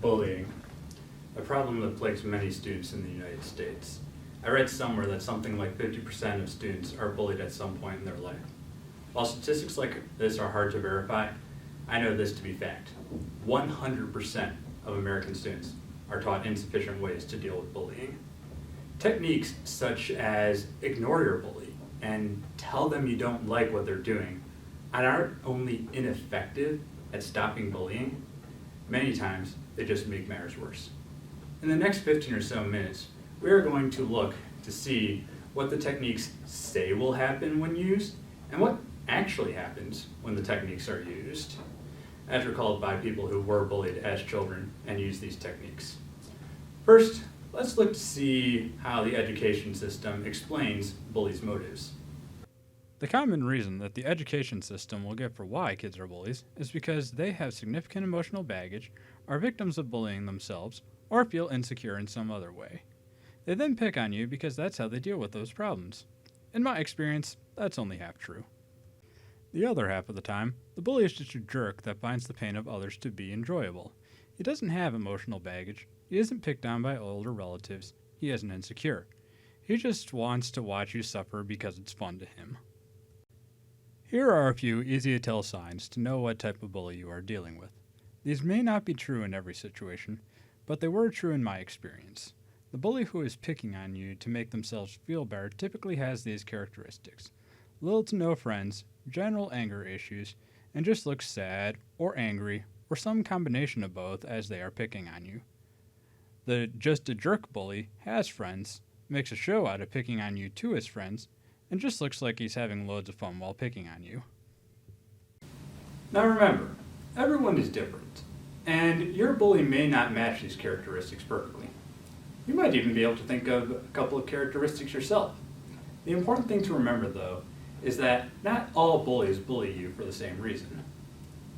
Bullying, a problem that plagues many students in the United States. I read somewhere that something like 50% of students are bullied at some point in their life. While statistics like this are hard to verify, I know this to be fact. 100% of American students are taught insufficient ways to deal with bullying. Techniques such as ignore your bully and tell them you don't like what they're doing aren't only ineffective at stopping bullying, many times they just make matters worse. In the next 15 or so minutes, we are going to look to see what the techniques say will happen when used and what actually happens when the techniques are used, as recalled by people who were bullied as children and used these techniques. First, let's look to see how the education system explains bullies' motives. The common reason that the education system will give for why kids are bullies is because they have significant emotional baggage, are victims of bullying themselves, or feel insecure in some other way. They then pick on you because that's how they deal with those problems. In my experience, that's only half true. The other half of the time, the bully is just a jerk that finds the pain of others to be enjoyable. He doesn't have emotional baggage, he isn't picked on by older relatives, he isn't insecure. He just wants to watch you suffer because it's fun to him. Here are a few easy-to-tell signs to know what type of bully you are dealing with. These may not be true in every situation, but they were true in my experience. The bully who is picking on you to make themselves feel better typically has these characteristics: little to no friends, general anger issues, and just looks sad or angry or some combination of both as they are picking on you. The just a jerk bully has friends, makes a show out of picking on you to his friends, and just looks like he's having loads of fun while picking on you. Now remember, everyone is different, and your bully may not match these characteristics perfectly. You might even be able to think of a couple of characteristics yourself. The important thing to remember, though, is that not all bullies bully you for the same reason.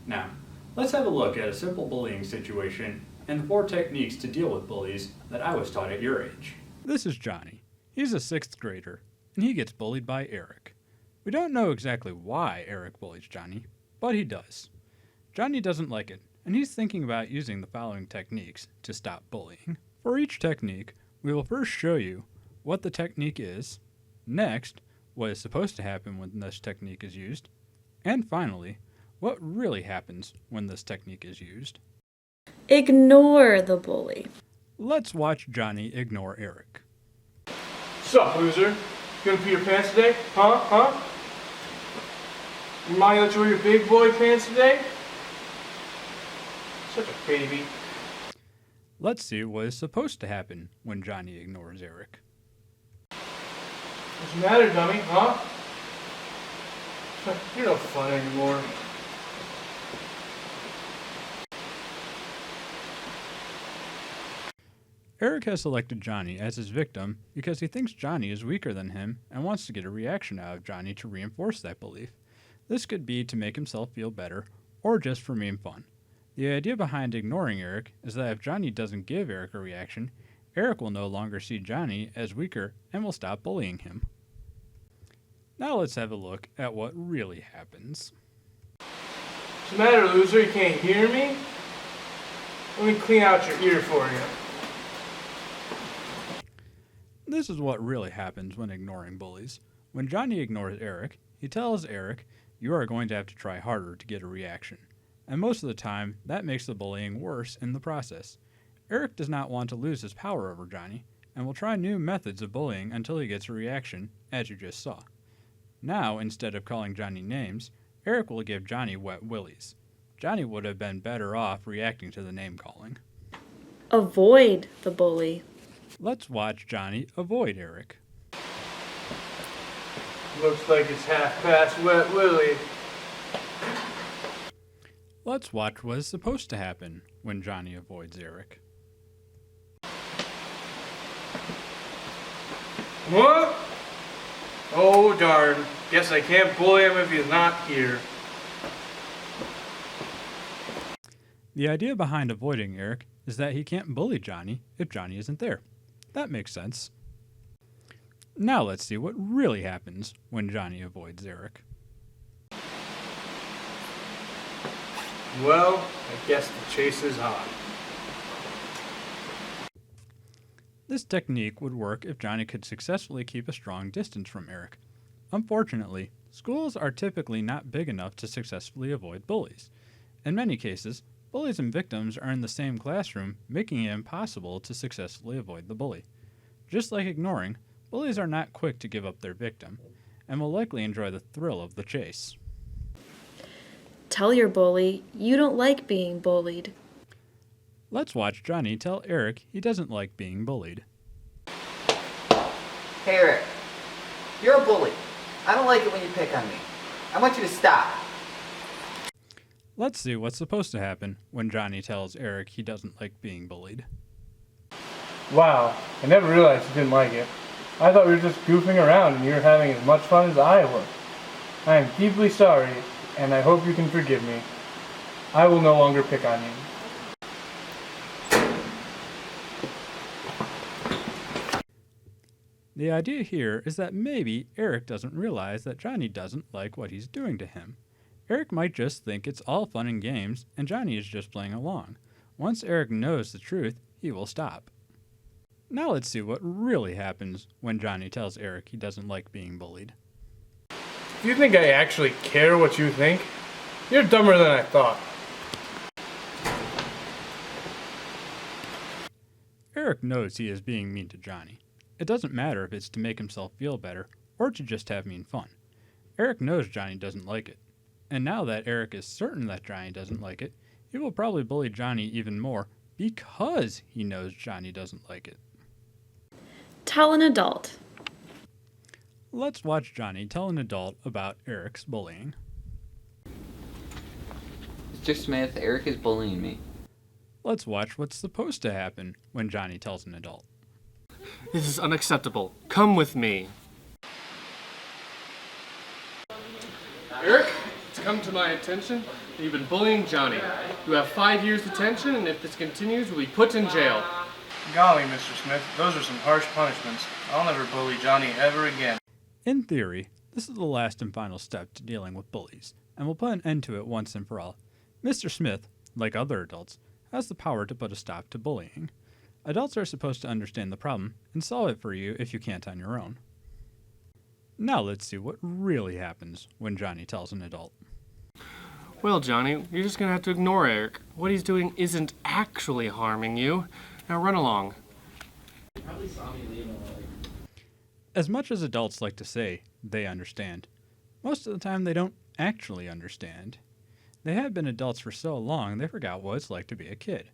Now, let's have a look at a simple bullying situation and the 4 techniques to deal with bullies that I was taught at your age. This is Johnny. He's a 6th grader, and he gets bullied by Eric. We don't know exactly why Eric bullies Johnny, but he does. Johnny doesn't like it, and he's thinking about using the following techniques to stop bullying. For each technique, we will first show you what the technique is, next, what is supposed to happen when this technique is used, and finally, what really happens when this technique is used. Ignore the bully. Let's watch Johnny ignore Eric. Sup, loser? You gonna pee your pants today? Huh? Your mommy let you wear your big boy pants today? Such a baby. Let's see what is supposed to happen when Johnny ignores Eric. What's the matter, dummy? Huh? You're no fun anymore. Eric has selected Johnny as his victim because he thinks Johnny is weaker than him and wants to get a reaction out of Johnny to reinforce that belief. This could be to make himself feel better or just for being fun. The idea behind ignoring Eric is that if Johnny doesn't give Eric a reaction, Eric will no longer see Johnny as weaker and will stop bullying him. Now let's have a look at what really happens. What's the matter, loser? You can't hear me? Let me clean out your ear for you. This is what really happens when ignoring bullies. When Johnny ignores Eric, he tells Eric, "You are going to have to try harder to get a reaction." And most of the time, that makes the bullying worse in the process. Eric does not want to lose his power over Johnny, and will try new methods of bullying until he gets a reaction, as you just saw. Now, instead of calling Johnny names, Eric will give Johnny wet willies. Johnny would have been better off reacting to the name calling. Avoid the bully. Let's watch Johnny avoid Eric. Looks like it's half past wet willy. Let's watch what is supposed to happen when Johnny avoids Eric. What? Oh darn. Guess I can't bully him if he's not here. The idea behind avoiding Eric is that he can't bully Johnny if Johnny isn't there. That makes sense. Now let's see what really happens when Johnny avoids Eric. Well, I guess the chase is on. This technique would work if Johnny could successfully keep a strong distance from Eric. Unfortunately, schools are typically not big enough to successfully avoid bullies. In many cases, bullies and victims are in the same classroom, making it impossible to successfully avoid the bully. Just like ignoring, bullies are not quick to give up their victim, and will likely enjoy the thrill of the chase. Tell your bully you don't like being bullied. Let's watch Johnny tell Eric he doesn't like being bullied. Hey Eric, you're a bully. I don't like it when you pick on me. I want you to stop. Let's see what's supposed to happen when Johnny tells Eric he doesn't like being bullied. Wow, I never realized you didn't like it. I thought we were just goofing around and you were having as much fun as I was. I am deeply sorry, and I hope you can forgive me. I will no longer pick on you. The idea here is that maybe Eric doesn't realize that Johnny doesn't like what he's doing to him. Eric might just think it's all fun and games and Johnny is just playing along. Once Eric knows the truth, he will stop. Now let's see what really happens when Johnny tells Eric he doesn't like being bullied. Do you think I actually care what you think? You're dumber than I thought. Eric knows he is being mean to Johnny. It doesn't matter if it's to make himself feel better or to just have mean fun. Eric knows Johnny doesn't like it. And now that Eric is certain that Johnny doesn't like it, he will probably bully Johnny even more because he knows Johnny doesn't like it. Tell an adult. Let's watch Johnny tell an adult about Eric's bullying. Mr. Smith, Eric is bullying me. Let's watch what's supposed to happen when Johnny tells an adult. This is unacceptable. Come with me. Eric, it's come to my attention that you've been bullying Johnny. You have 5 years detention, and if this continues, you'll be put in jail. Golly, Mr. Smith, those are some harsh punishments. I'll never bully Johnny ever again. In theory, this is the last and final step to dealing with bullies, and will put an end to it once and for all. Mr. Smith, like other adults, has the power to put a stop to bullying. Adults are supposed to understand the problem and solve it for you if you can't on your own. Now let's see what really happens when Johnny tells an adult. Well, Johnny, you're just gonna have to ignore Eric. What he's doing isn't actually harming you. Now run along. As much as adults like to say they understand, most of the time they don't actually understand. They have been adults for so long they forgot what it's like to be a kid.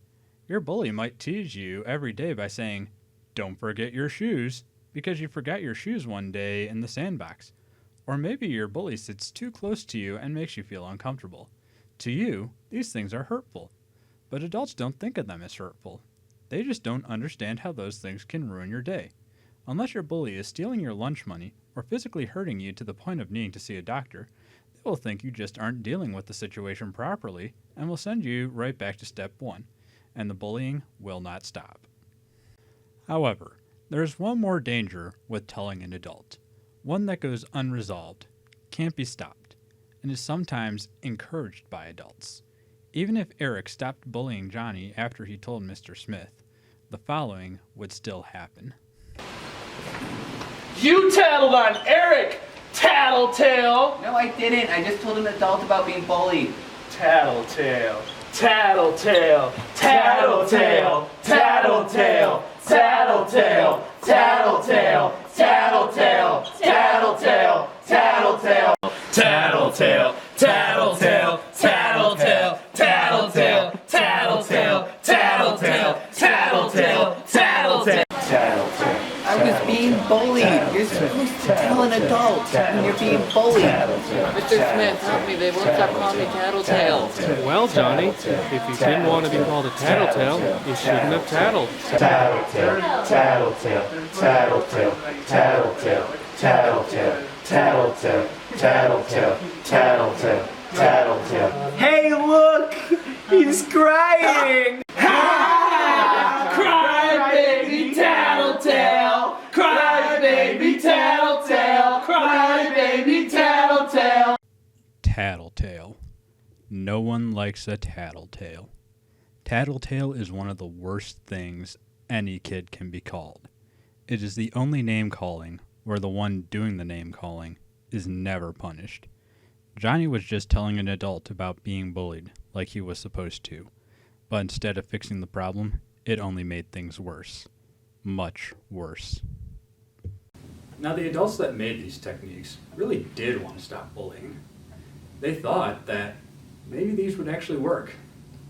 Your bully might tease you every day by saying, "Don't forget your shoes," because you forgot your shoes one day in the sandbox. Or maybe your bully sits too close to you and makes you feel uncomfortable. To you, these things are hurtful. But adults don't think of them as hurtful. They just don't understand how those things can ruin your day. Unless your bully is stealing your lunch money or physically hurting you to the point of needing to see a doctor, they will think you just aren't dealing with the situation properly and will send you right back to step one, and the bullying will not stop. However, there is one more danger with telling an adult, one that goes unresolved, can't be stopped, and is sometimes encouraged by adults. Even if Eric stopped bullying Johnny after he told Mr. Smith, the following would still happen. You tattled on Eric, tattletale! No, I didn't. I just told an adult about being bullied. Tattletale, tattletale, tattletale, tattletale, tattletale, tattletale, tattletale, tattletale, tattletale, tattletale, tattletale, tattletale, tattletale, tattletale, tattletale, tattletale, tattletale, tattletale. I was being bullied. You're supposed to tell an adult when you're being bullied. Mr. Smith, help me. They won't stop calling me Tattletale. Well, Johnny, if you didn't want to be called a tattletale, you shouldn't have tattled. Tattletale, tattletale, tattletale, tattletale, tattletale, tattletale, tattletale, tattletale, tattletale. Hey, look! He's crying! Cry, baby, tattletale! Cry, baby, tattletale! Cry, baby, tattletale! Tattletale. No one likes a tattletale. Tattletale is one of the worst things any kid can be called. It is the only name calling where the one doing the name calling is never punished. Johnny was just telling an adult about being bullied like he was supposed to, but instead of fixing the problem, it only made things worse. Much worse. Now, the adults that made these techniques really did want to stop bullying. They thought that maybe these would actually work.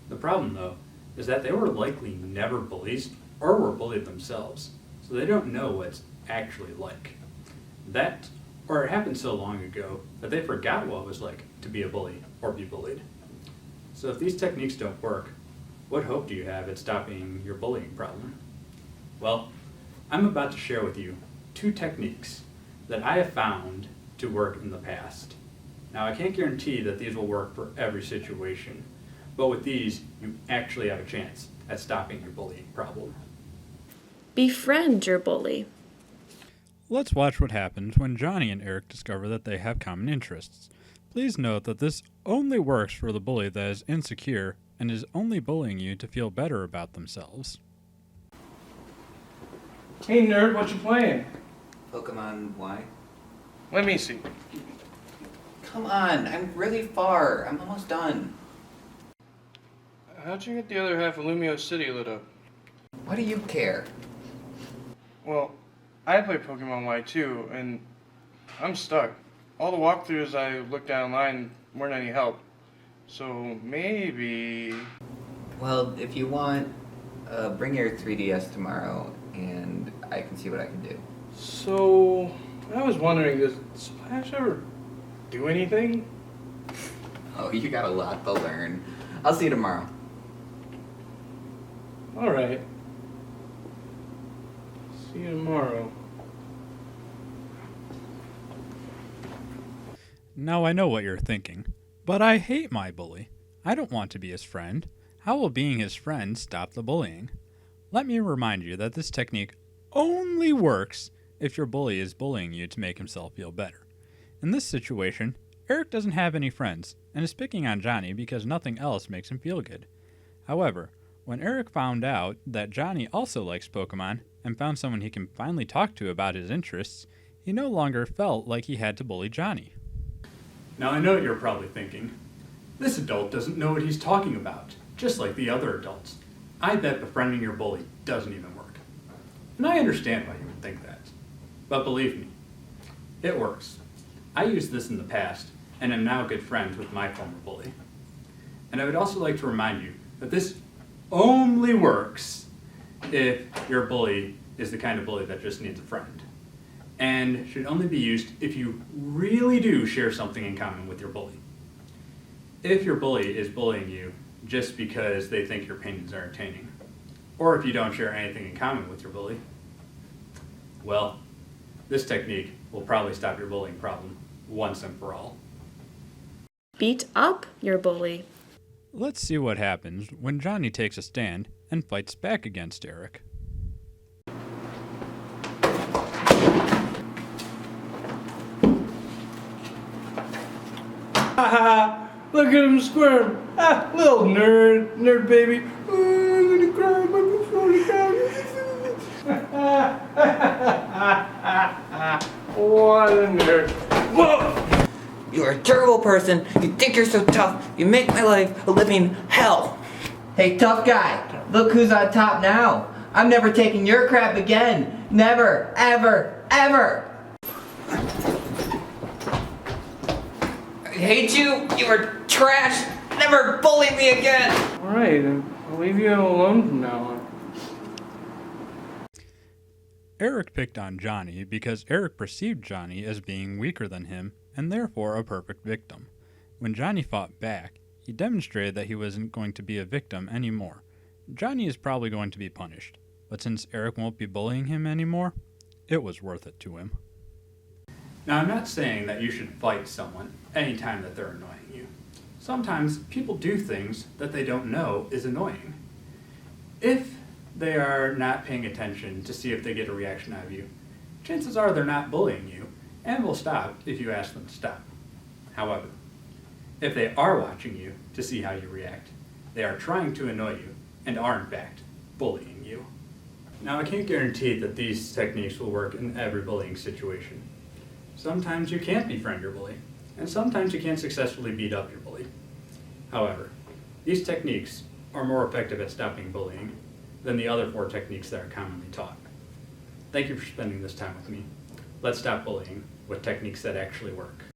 The problem, though, is that they were likely never bullies or were bullied themselves, so they don't know what it's actually like. That, or it happened so long ago that they forgot what it was like to be a bully or be bullied. So if these techniques don't work, what hope do you have at stopping your bullying problem? Well, I'm about to share with you 2 techniques that I have found to work in the past. Now, I can't guarantee that these will work for every situation, but with these, you actually have a chance at stopping your bullying problem. Befriend your bully. Let's watch what happens when Johnny and Eric discover that they have common interests. Please note that this only works for the bully that is insecure and is only bullying you to feel better about themselves. Hey nerd, what you playing? Pokemon Y? Let me see. Come on, I'm really far. I'm almost done. How'd you get the other half of Lumio City lit up? Why do you care? Well, I play Pokemon Y too, and I'm stuck. All the walkthroughs I looked at online weren't any help. So maybe... Well, if you want, bring your 3DS tomorrow, and I can see what I can do. So, I was wondering, does Splash ever do anything? Oh, you got a lot to learn. I'll see you tomorrow. Alright. See you tomorrow. Now I know what you're thinking, but I hate my bully. I don't want to be his friend. How will being his friend stop the bullying? Let me remind you that this technique only works if your bully is bullying you to make himself feel better. In this situation, Eric doesn't have any friends and is picking on Johnny because nothing else makes him feel good. However, when Eric found out that Johnny also likes Pokemon and found someone he can finally talk to about his interests, he no longer felt like he had to bully Johnny. Now, I know what you're probably thinking. This adult doesn't know what he's talking about, just like the other adults. I bet befriending your bully doesn't even work. And I understand why you would think that. But believe me, it works. I used this in the past, and am now good friends with my former bully. And I would also like to remind you that this only works if your bully is the kind of bully that just needs a friend, and should only be used if you really do share something in common with your bully. If your bully is bullying you just because they think your opinions are entertaining, or if you don't share anything in common with your bully, well, this technique will probably stop your bullying problem once and for all. Beat up your bully. Let's see what happens when Johnny takes a stand and fights back against Eric. Haha! Look at him squirm! Ah, little nerd baby. Oh, I'm gonna cry. My controller down. What a nerd! Whoa! You're a terrible person. You think you're so tough. You make my life a living hell. Hey, tough guy. Look who's on top now. I'm never taking your crap again. Never, ever, ever. I hate you. You are trash. Never bully me again. Alright, then I'll leave you alone from now on. Eric picked on Johnny because Eric perceived Johnny as being weaker than him and therefore a perfect victim. When Johnny fought back, he demonstrated that he wasn't going to be a victim anymore. Johnny is probably going to be punished, but since Eric won't be bullying him anymore, it was worth it to him. Now, I'm not saying that you should fight someone anytime that they're annoying you. Sometimes people do things that they don't know is annoying. If they are not paying attention to see if they get a reaction out of you, chances are they're not bullying you and will stop if you ask them to stop. However, if they are watching you to see how you react, they are trying to annoy you and are in fact bullying you. Now, I can't guarantee that these techniques will work in every bullying situation. Sometimes you can't befriend your bully, and sometimes you can't successfully beat up your bully. However, these techniques are more effective at stopping bullying than the other 4 techniques that are commonly taught. Thank you for spending this time with me. Let's stop bullying with techniques that actually work.